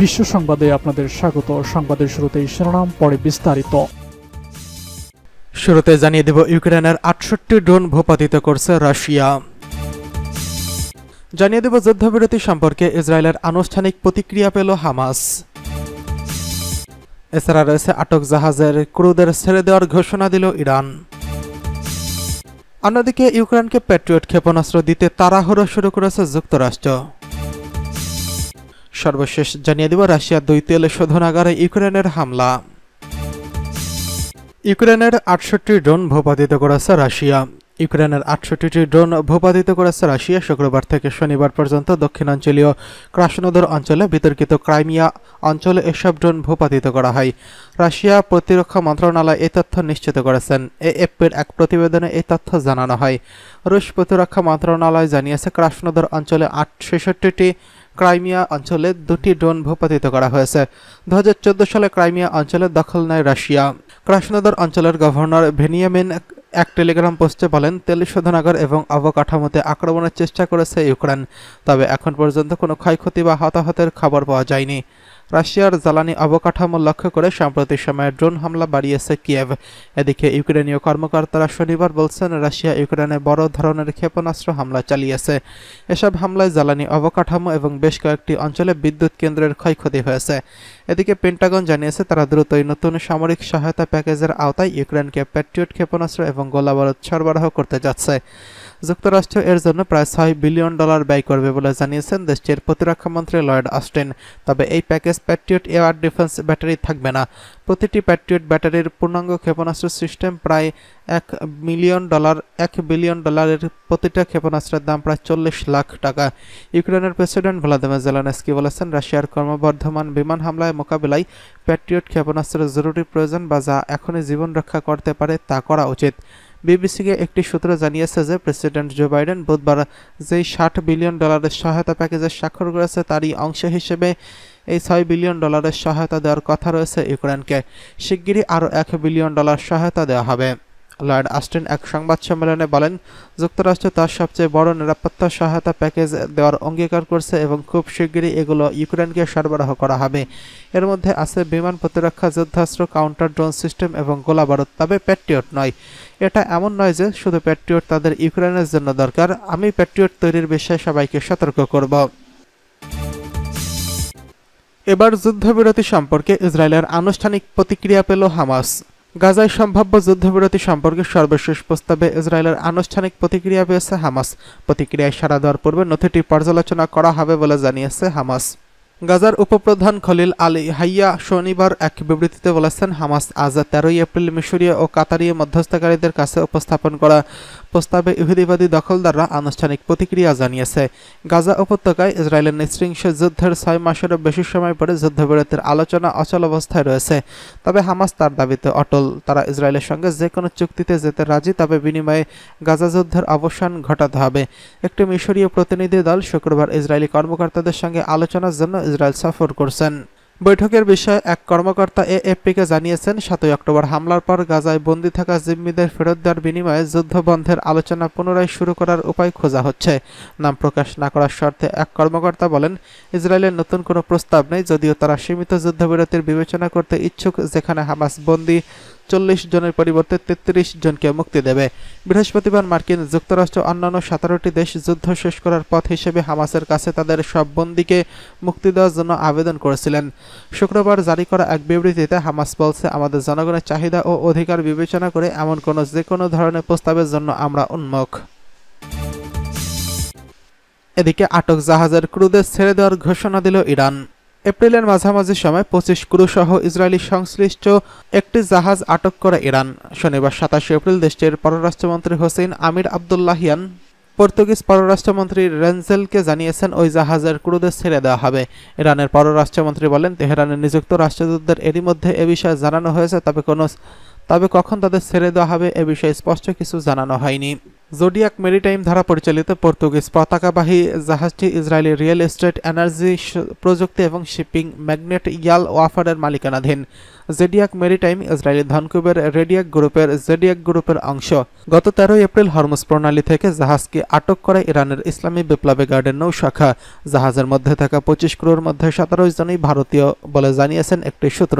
বিশ্ব সংবাদে আপনাদের স্বাগত। সংবাদের শুরুতেই শিরোনাম, পরে বিস্তারিত। শুরুতে জানিয়ে দেব, ইউক্রেনের 68 ড্রোন ভূপাতিত করছে রাশিয়া। জানিয়ে দেব, যুদ্ধবিরতি সম্পর্কে ইসরায়েলের আনুষ্ঠানিক প্রতিক্রিয়া পেল হামাস। এছাড়া রয়েছে আটক জাহাজের ক্রুদের ছেড়ে দেওয়ার ঘোষণা দিল ইরান। অন্যদিকে ইউক্রেনকে প্যাট্রিয়ট ক্ষেপণাস্ত্র দিতে তাড়াহুড়ো শুরু করেছে যুক্তরাষ্ট্র। সর্বশেষ জানিয়ে দেব, রাশিয়ার 2 তেল শোধনাগারে ইউক্রেনের হামলা। ইউক্রেনের 68টি ড্রোন ভূপাতিত করেছে রাশিয়া। ইউক্রেনের 68টি ড্রোন ভূপাতিত করেছে রাশিয়া। শুক্রবার থেকে শনিবার পর্যন্ত দক্ষিণাঞ্চলীয় ক্রাসনোদর অঞ্চলে বিতর্কিত ক্রাইমিয়া অঞ্চলে এসব ড্রোন ভূপাতিত করা হয়। রাশিয়া প্রতিরক্ষা মন্ত্রণালয় এই তথ্য নিশ্চিত করেছেন। এএফপির এক প্রতিবেদনে এই তথ্য জানানো হয়। রুশ প্রতিরক্ষা মন্ত্রণালয় জানিয়েছে, ক্রাসনোদর অঞ্চলে 66টি, ক্রাইমিয়া অঞ্চলে 2টি ড্রোন ভূপাতিত করা হয়েছে। 2014 সালে ক্রাইমিয়া অঞ্চলের দখল নেয় রাশিয়া। ক্রাসনোদর অঞ্চলের গভর্নর ভেনিয়ামিন এক টেলিগ্রাম পোস্টে বলেন, তেল শোধনাগার এবং অবকাঠামোতে আক্রমণের চেষ্টা করেছে ইউক্রেন, তবে এখন পর্যন্ত কোনো ক্ষয়ক্ষতি বা হতাহতের খবর পাওয়া যায়নি। রাশিয়ার জ্বালানি অবকাঠামো লক্ষ্য করে সাম্প্রতিক সময়ে ড্রোন হামলা বাড়িয়েছে কিয়েভ। এদিকে ইউক্রেনীয় কর্মকর্তারা শনিবার বলছেন, রাশিয়া ইউক্রেনে বড় ধরনের ক্ষেপণাস্ত্র হামলা চালিয়েছে। এসব হামলায় জ্বালানি অবকাঠামো এবং বেশ কয়েকটি অঞ্চলে বিদ্যুৎ কেন্দ্রের ক্ষয়ক্ষতি হয়েছে। এদিকে পেন্টাগন জানিয়েছে, তারা দ্রুতই নতুন সামরিক সহায়তা প্যাকেজের আওতায় ইউক্রেনকে প্যাট্রিয়ট ক্ষেপণাস্ত্র এবং গোলাবারুদ সরবরাহ করতে যাচ্ছে। যুক্তরাষ্ট্র এর জন্য প্রায় $6 বিলিয়ন ব্যয় করবে বলে জানিয়েছেন দেশটির প্রতিরক্ষামন্ত্রী লয়েড অস্টিন। তবে এই package Patriot air defence battery থাকবে না। প্রতিটি প্যাট্রিয়ট ব্যাটারির পূর্ণাঙ্গ ক্ষেপণাস্ত্র সিস্টেম প্রায় $1 বিলিয়ন। প্রতিটা ক্ষেপণাস্ত্রের দাম প্রায় 40 লাখ টাকা। ইউক্রেনের প্রেসিডেন্ট ভ্লাদিমির জেলেনস্কি বলেছেন, রাশিয়ার ক্রমবর্ধমান বিমান হামলায় মোকাবিলায় প্যাট্রিয়ট ক্ষেপণাস্ত্রের জরুরি প্রয়োজন, বা যা এখনই জীবন রক্ষা করতে পারে তা করা উচিত। বিবিসিকে একটি সূত্র জানিয়েছে যে প্রেসিডেন্ট জো বাইডেন বুধবার যেই $60 বিলিয়ন সহায়তা প্যাকেজের স্বাক্ষর করেছে, তারই অংশ হিসেবে এই $6 বিলিয়ন সহায়তা দেওয়ার কথা রয়েছে ইউক্রেনকে। শিগগিরই আরও $1 বিলিয়ন সহায়তা দেওয়া হবে। লয়েড অস্টিন এক সংবাদ সম্মেলনে বলেন, যুক্তরাষ্ট্র তার সবচেয়ে বড় নিরাপত্তা সহায়তা প্যাকেজ দেওয়ার অঙ্গীকার করছে এবং খুব শিগগিরই এগুলো ইউক্রেনকে সরবরাহ করা হবে। এর মধ্যে আছে বিমান প্রতিরক্ষা, যুদ্ধাস্ত্র, কাউন্টার ড্রোন সিস্টেম এবং গোলাবারুদ, তবে প্যাট্রিয়ট নয়। এটা এমন নয় যে শুধু প্যাট্রিয়ট তাদের ইউক্রেনের জন্য দরকার। আমি প্যাট্রিয়ট তৈরির বিষয়ে সবাইকে সতর্ক করব। এবার যুদ্ধবিরতি সম্পর্কে ইসরায়েলের আনুষ্ঠানিক প্রতিক্রিয়া পেল হামাস। গাজায় সম্ভাব্য যুদ্ধবিরতি সম্পর্কে সর্বশেষ প্রস্তাবে ইসরায়েলের আনুষ্ঠানিক প্রতিক্রিয়া পেয়েছে হামাস। প্রতিক্রিয়ায় সাড়া দেওয়ার পূর্বে নথিটি পর্যালোচনা করা হবে বলে জানিয়েছে হামাস। গাজার উপপ্রধান খলিল আলী হাইয়া শনিবার এক বিবৃতিতে বলেছেন, হামাস আজ 13 এপ্রিল মিশরীয় ও কাতারীয় মধ্যস্থকারীদের কাছে উপস্থাপন করা প্রস্তাবে ইহুদিবাদী দখলদাররা আনুষ্ঠানিক প্রতিক্রিয়া জানিয়েছে। গাজা উপত্যকায় ইসরায়েলের নৃশংস যুদ্ধের 6 মাসেরও বেশি সময় পরে যুদ্ধবিরতির আলোচনা অচল অবস্থায় রয়েছে। তবে হামাস তার দাবিতে অটল। তারা ইসরায়েলের সঙ্গে যে কোনো চুক্তিতে যেতে রাজি, তবে বিনিময়ে গাজা যুদ্ধের অবসান ঘটাতে হবে। একটি মিশরীয় প্রতিনিধি দল শুক্রবার ইসরায়েলি কর্মকর্তাদের সঙ্গে আলোচনার জন্য ইসরায়েল সফর করছেন। বৈঠকের বিষয়ে এক কর্মকর্তা এএফপিকে জানিয়েছেন, 7 অক্টোবর হামলার পর গাজায় বন্দী থাকা জিম্মিদের ফেরত দেওয়ার বিনিময়ে যুদ্ধ বন্ধের আলোচনা পুনরায় শুরু করার উপায় খোঁজা হচ্ছে। নাম প্রকাশ না করার শর্তে এক কর্মকর্তা বলেন, ইসরায়েলের নতুন কোনো প্রস্তাব নেই, যদিও তারা সীমিত যুদ্ধবিরতির বিবেচনা করতে ইচ্ছুক, যেখানে হামাস বন্দী 40 জনের পরিবর্তে 33 জনকে মুক্তি দেবে। বৃহস্পতিবার মার্কিন যুক্তরাষ্ট্র অন্যান্য 17টি দেশ যুদ্ধ শেষ করার পথ হিসেবে হামাসের কাছে তাদের সব বন্দীকে মুক্তি দেওয়ার জন্য আবেদন করেছিলেন। শুক্রবার জারি করা এক বিবৃতিতে হামাস বলছে, আমাদের জনগণের চাহিদা ও অধিকার বিবেচনা করে এমন যে কোনো ধরনের প্রস্তাবের জন্য আমরা উন্মুখ। এদিকে আটক জাহাজের ক্রুদের ছেড়ে দেওয়ার ঘোষণা দিল ইরান। এপ্রিলের মাঝামাঝি সময় 25 ক্রু সহ ইসরায়েলি সংশ্লিষ্ট একটি জাহাজ আটক করে ইরান। শনিবার 27 এপ্রিল দেশটির পররাষ্ট্রমন্ত্রী হোসেইন আমির আবদুল্লাহিয়ান পর্তুগিজ পররাষ্ট্রমন্ত্রী রেনজেলকে জানিয়েছেন, ওই জাহাজের ক্রুদের ছেড়ে দেওয়া হবে। ইরানের পররাষ্ট্রমন্ত্রী বলেন, তেহরানে নিযুক্ত রাষ্ট্রদূতদের এরই মধ্যে এ বিষয়ে জানানো হয়েছে, তবে কখন তাদের ছেড়ে দেওয়া হবে এ বিষয়ে স্পষ্ট কিছু জানানো হয়নি। জোডিয়াক মেরিটাইম দ্বারা পরিচালিত পর্তুগিজ পতাকাবাহী জাহাজটি ইসরায়েলি রিয়েল এস্টেট, এনার্জি, প্রযুক্তি এবং শিপিং ম্যাগনেট ইয়াল ওয়াফারের মালিকানাধীন। জেডিয়াক মেরিটাইম ইসরায়েলি ধনকুবের রেডিয়াক গ্রুপের অংশ। গত 13 এপ্রিল হরমুজ প্রণালী থেকে জাহাজকে আটক করে ইরানের ইসলামী বিপ্লবী গার্ডের নৌ শাখা। জাহাজের মধ্যে থাকা 25 ক্রুর মধ্যে 17 জনই ভারতীয় বলে জানিয়েছেন একটি সূত্র।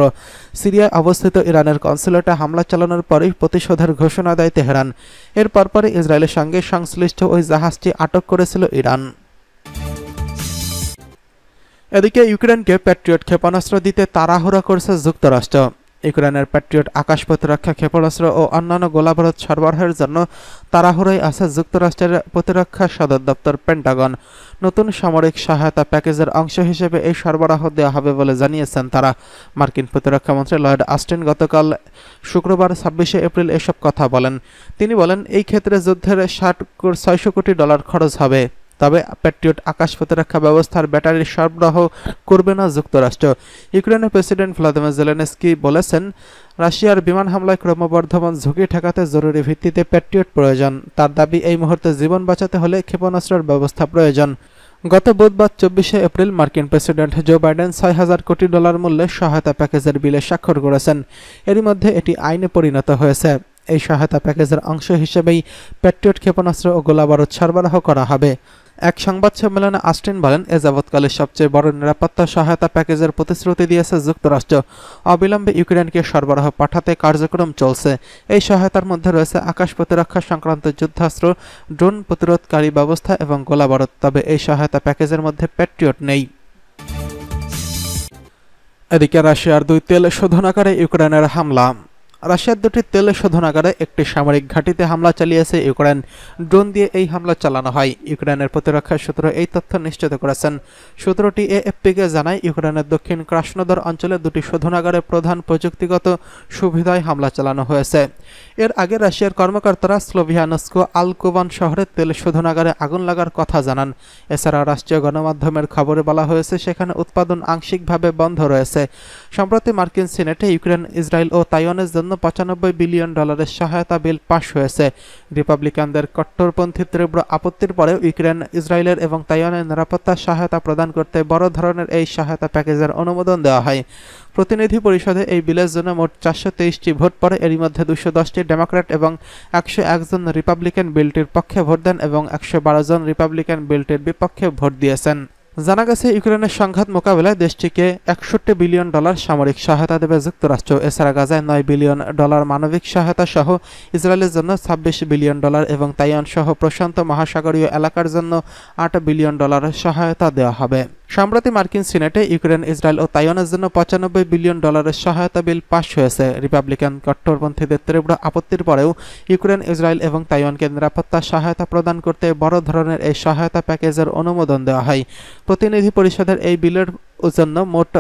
সিরিয়ায় অবস্থিত ইরানের কনসুলেটে হামলা চালানোর পরেই প্রতিশোধের ঘোষণা দেয় তেহরান। এর পরপরই ইসরায়েলের সঙ্গে সংশ্লিষ্ট ওই জাহাজটি আটক করেছিল ইরান। এদিকে ইউক্রেনকে প্যাট্রিয়ট ক্ষেপণাস্ত্র দিতে তাড়াহুড়া করছে যুক্তরাষ্ট্র। ইউক্রেনের প্যাট্রিয়ট আকাশ প্রতিরক্ষা ক্ষেপণাস্ত্র ও অন্যান্য গোলাবারুদ সরবরাহের জন্য তাড়াহুড়োয় আছে যুক্তরাষ্ট্রের প্রতিরক্ষা সদর দপ্তর পেন্টাগন। নতুন সামরিক সহায়তা প্যাকেজের অংশ হিসেবে এই সরবরাহ দেওয়া হবে বলে জানিয়েছেন তারা। মার্কিন প্রতিরক্ষামন্ত্রী লয়েড অস্টিন গতকাল শুক্রবার 26 এপ্রিল এসব কথা বলেন। তিনি বলেন, এই ক্ষেত্রে যুদ্ধের 600 কোটি ডলার খরচ হবে। তবে প্যাট্রিয়ট আকাশ প্রতিরক্ষা ব্যবস্থার ব্যাটারি সরবরাহ করবে না যুক্তরাষ্ট্র। ইউক্রেনের প্রেসিডেন্ট ভ্লাদিমির জেলেনস্কি বলেছেন, রাশিয়ার বিমান হামলায় ক্রমবর্ধমান ঝুঁকি ঠেকাতে জরুরি ভিত্তিতে প্যাট্রিয়ট প্রয়োজন। তার দাবি, এই মুহূর্তে জীবন বাঁচাতে হলে ক্ষেপণাস্ত্রের ব্যবস্থা প্রয়োজন। গত বুধবার 24 এপ্রিল মার্কিন প্রেসিডেন্ট জো বাইডেন 6,000 কোটি ডলার মূল্যের সহায়তা প্যাকেজের বিলে স্বাক্ষর করেছেন। এরই মধ্যে এটি আইনে পরিণত হয়েছে। এই সহায়তা প্যাকেজের অংশ হিসেবেই প্যাট্রিয়ট ক্ষেপণাস্ত্র ও গোলাবারুদ সরবরাহ করা হবে। এক সংবাদ সম্মেলনে অস্টিন বলেন, এ যাবৎকালের সবচেয়ে বড় নিরাপত্তা সহায়তা প্যাকেজের প্রতিশ্রুতি দিয়েছে যুক্তরাষ্ট্র। অবিলম্বে ইউক্রেনকে সরবরাহ পাঠাতে কার্যক্রম চলছে। এই সহায়তার মধ্যে রয়েছে আকাশ প্রতিরক্ষা সংক্রান্ত যুদ্ধাস্ত্র, ড্রোন প্রতিরোধকারী ব্যবস্থা এবং গোলাবারুদ। তবে এই সহায়তা প্যাকেজের মধ্যে প্যাট্রিয়ট নেই। এদিকে রাশিয়ার 2 তেল শোধনাগারে ইউক্রেনের হামলা। রাশিয়ার 2টি তেল শোধনাগারে একটি সামরিক ঘাঁটিতে হামলা চালিয়েছে ইউক্রেন। ড্রোন দিয়ে এই হামলা চালানো হয়। ইউক্রেনের প্রতিরক্ষা সূত্র এই তথ্য নিশ্চিত করেছেন। সূত্রটি এএফপিকে জানায়, ইউক্রেনের দক্ষিণ ক্রাসনোদর অঞ্চলে 2টি শোধনাগারে প্রধান প্রযুক্তিগত সুবিধায় হামলা চালানো হয়েছে। এর আগে রাশিয়ার কর্মকর্তারা স্লোভিয়ানস্ক আলকোভান শহরের তেল শোধনাগারে আগুন লাগার কথা জানান। এছাড়া রাষ্ট্রীয় গণমাধ্যমের খবরে বলা হয়েছে, সেখানে উৎপাদন আংশিকভাবে বন্ধ রয়েছে। সম্প্রতি মার্কিন সিনেটে ইউক্রেন, ইসরায়েল ও তাইওয়ানের জন্য $95 বিলিয়ন সহায়তা বিল পাশ হয়েছে। রিপাবলিকানদের কট্টরপন্থী তীব্র আপত্তির পরেও ইউক্রেন, ইসরায়েলের এবং তাইওয়ানের নিরাপত্তা সহায়তা প্রদান করতে বড় ধরনের এই সহায়তা প্যাকেজের অনুমোদন দেওয়া হয়। প্রতিনিধি পরিষদে এই বিলের জন্য মোট 423টি ভোট পড়ে। এরই মধ্যে 210টি ডেমোক্র্যাট এবং 101 জন রিপাবলিকান বিলটির পক্ষে ভোট দেন এবং 112 জন রিপাবলিকান বিলটির বিপক্ষে ভোট দিয়েছেন। জানা গেছে, ইউক্রেনের সংঘাত মোকাবেলায় দেশটিকে $61 বিলিয়ন সামরিক সহায়তা দেবে যুক্তরাষ্ট্র। এছাড়া গাজায় $9 বিলিয়ন মানবিক সহায়তা সহ ইসরায়েলের জন্য $26 বিলিয়ন এবং তাইওয়ান সহ প্রশান্ত মহাসাগরীয় এলাকার জন্য $8 বিলিয়ন সহায়তা দেওয়া হবে। সম্প্রতি মার্কিন সিনেটে ইউক্রেন, ইসরায়েল ও তাইওয়ানের জন্য $95 বিলিয়ন সহায়তা বিল পাশ হয়েছে। রিপাবলিকান কট্টরপন্থীদের তীব্র আপত্তির পরেও ইউক্রেন, ইসরায়েল এবং তাইওয়ানকে নিরাপত্তা সহায়তা প্রদান করতে বড় ধরনের এই সহায়তা প্যাকেজের অনুমোদন দেওয়া হয়। প্রতিনিধি পরিষদের এই বিলের জন্য মোট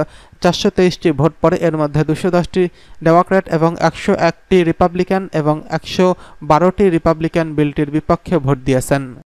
423টি ভোট পড়ে। এর মধ্যে 210টি ডেমোক্র্যাট এবং 101টি রিপাবলিকান এবং 112টি রিপাবলিকান বিলটির বিপক্ষে ভোট দিয়েছেন।